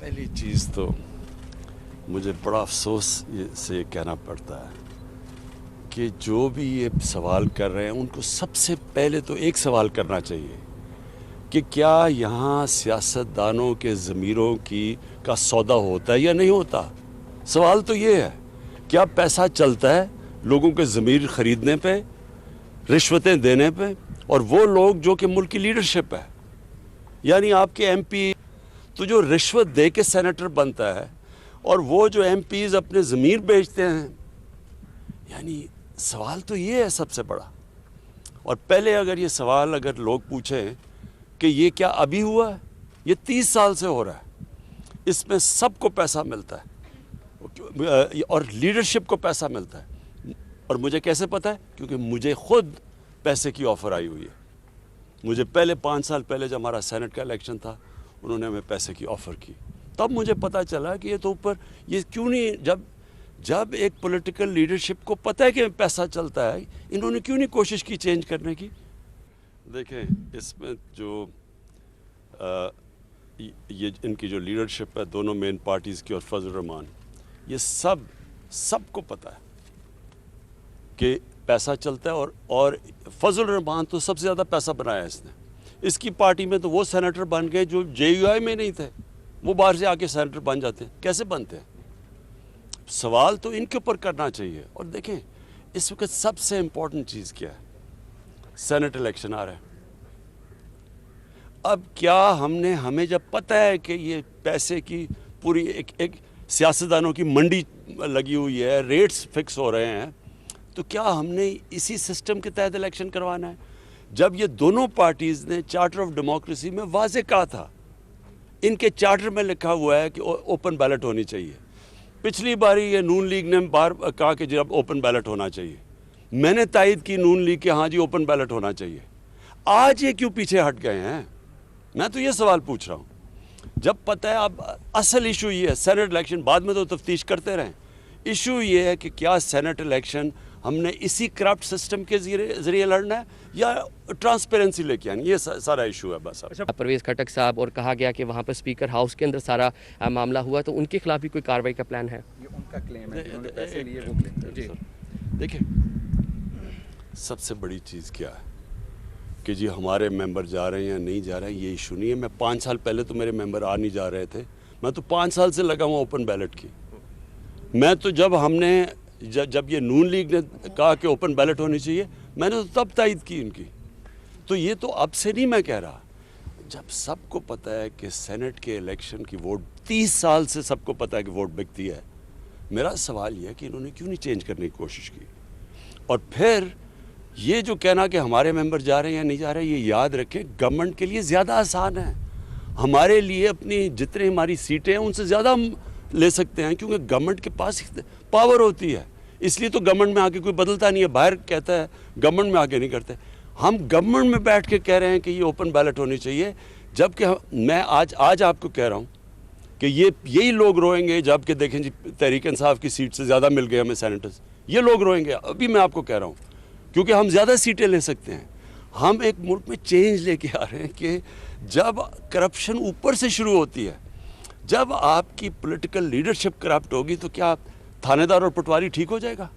पहली चीज़ तो मुझे बड़ा अफसोस से कहना पड़ता है कि जो भी ये सवाल कर रहे हैं उनको सबसे पहले तो एक सवाल करना चाहिए कि क्या यहाँ सियासतदानों के ज़मीरों का सौदा होता है या नहीं होता। सवाल तो ये है, क्या पैसा चलता है लोगों के ज़मीर ख़रीदने पे, रिश्वतें देने पे, और वो लोग जो कि मुल्क की लीडरशिप है, यानी आपके एमपी तो जो रिश्वत दे के सेनेटर बनता है और वो जो एमपीज़ अपने ज़मीर बेचते हैं, यानी सवाल तो ये है सबसे बड़ा। और पहले अगर ये सवाल अगर लोग पूछें कि ये क्या अभी हुआ है, ये 30 साल से हो रहा है, इसमें सबको पैसा मिलता है और लीडरशिप को पैसा मिलता है। और मुझे कैसे पता है? क्योंकि मुझे खुद पैसे की ऑफ़र आई हुई है। मुझे पहले 5 साल पहले जब हमारा सेनेट का इलेक्शन था, उन्होंने हमें पैसे की ऑफ़र की, तब मुझे पता चला कि ये तो ऊपर ये क्यों नहीं, जब एक पॉलिटिकल लीडरशिप को पता है कि पैसा चलता है, इन्होंने क्यों नहीं कोशिश की चेंज करने की। देखें, इसमें जो ये इनकी जो लीडरशिप है दोनों मेन पार्टीज़ की और फजल रहमान, ये सबको पता है कि पैसा चलता है। और फजल रहमान तो सबसे ज़्यादा पैसा बनाया इसने। इसकी पार्टी में तो वो सेनेटर बन गए जो जेयूआई में नहीं थे, वो बाहर से आके सेनेटर बन जाते हैं। कैसे बनते हैं? सवाल तो इनके ऊपर करना चाहिए। और देखें, इस वक्त सबसे इम्पोर्टेंट चीज़ क्या है? सेनेट इलेक्शन आ रहा है। अब क्या हमें जब पता है कि ये पैसे की पूरी एक सियासतदानों की मंडी लगी हुई है, रेट्स फिक्स हो रहे हैं, तो क्या हमने इसी सिस्टम के तहत इलेक्शन करवाना है? जब ये दोनों पार्टीज़ ने चार्टर ऑफ डेमोक्रेसी में वाज़े कहा था, इनके चार्टर में लिखा हुआ है कि ओपन बैलेट होनी चाहिए। पिछली बारी ये नून लीग ने बार कहा कि जब ओपन बैलेट होना चाहिए, मैंने तायद की नून लीग के हाँ जी ओपन बैलेट होना चाहिए। आज ये क्यों पीछे हट गए हैं? मैं तो ये सवाल पूछ रहा हूँ। जब पता है, अब असल इशू ये है, सेनेट इलेक्शन बाद में तो तफ्तीश करते रहें। इशू ये है कि क्या सेनेट इलेक्शन हमने इसी करप्ट सिस्टम के ज़रिए लड़ना है या ट्रांसपेरेंसी लेके आनी, ये सारा इशू है बस। परवेज़ खटक साहब, और कहा गया कि वहाँ पर स्पीकर हाउस के अंदर सारा मामला हुआ, तो उनके खिलाफ भी कोई कार्रवाई का प्लान है? ये उनका क्लेम है, उन्होंने पैसे लिए, वो क्लेम। जी देखिए, सबसे बड़ी चीज़ क्या है कि जी हमारे मेंबर जा रहे हैं या नहीं जा रहे हैं, ये इशू नहीं है। मैं 5 साल पहले तो मेरे मेंबर आ नहीं जा रहे थे, मैं तो 5 साल से लगा हुआ ओपन बैलेट की। मैं तो जब ये नून लीग ने कहा कि ओपन बैलेट होनी चाहिए, मैंने तो तब तायद की इनकी। तो ये तो अब से नहीं मैं कह रहा, जब सबको पता है कि सेनेट के इलेक्शन की वोट 30 साल से सबको पता है कि वोट बिकती है। मेरा सवाल ये है कि इन्होंने क्यों नहीं चेंज करने की कोशिश की। और फिर ये जो कहना कि हमारे मेंबर जा रहे हैं या नहीं जा रहे हैं, ये याद रखें, गवर्नमेंट के लिए ज़्यादा आसान है। हमारे लिए अपनी जितनी हमारी सीटें हैं उनसे ज़्यादा हम ले सकते हैं, क्योंकि गवर्नमेंट के पास पावर होती है। इसलिए तो गवर्नमेंट में आके कोई बदलता नहीं है, बाहर कहता है, गवर्नमेंट में आके नहीं करते। हम गवर्नमेंट में बैठ के कह रहे हैं कि ये ओपन बैलेट होनी चाहिए, जबकि मैं आज आपको कह रहा हूँ कि यही लोग रोएंगे जबकि देखें जी तहरीक इंसाफ की सीट से ज़्यादा मिल गए हमें सेनेटर्स, ये लोग रोएंगे। अभी मैं आपको कह रहा हूँ, क्योंकि हम ज़्यादा सीटें ले सकते हैं। हम एक मुल्क में चेंज लेके आ रहे हैं कि जब करप्शन ऊपर से शुरू होती है, जब आपकी पॉलिटिकल लीडरशिप करप्ट होगी, तो क्या थानेदार और पटवारी ठीक हो जाएगा?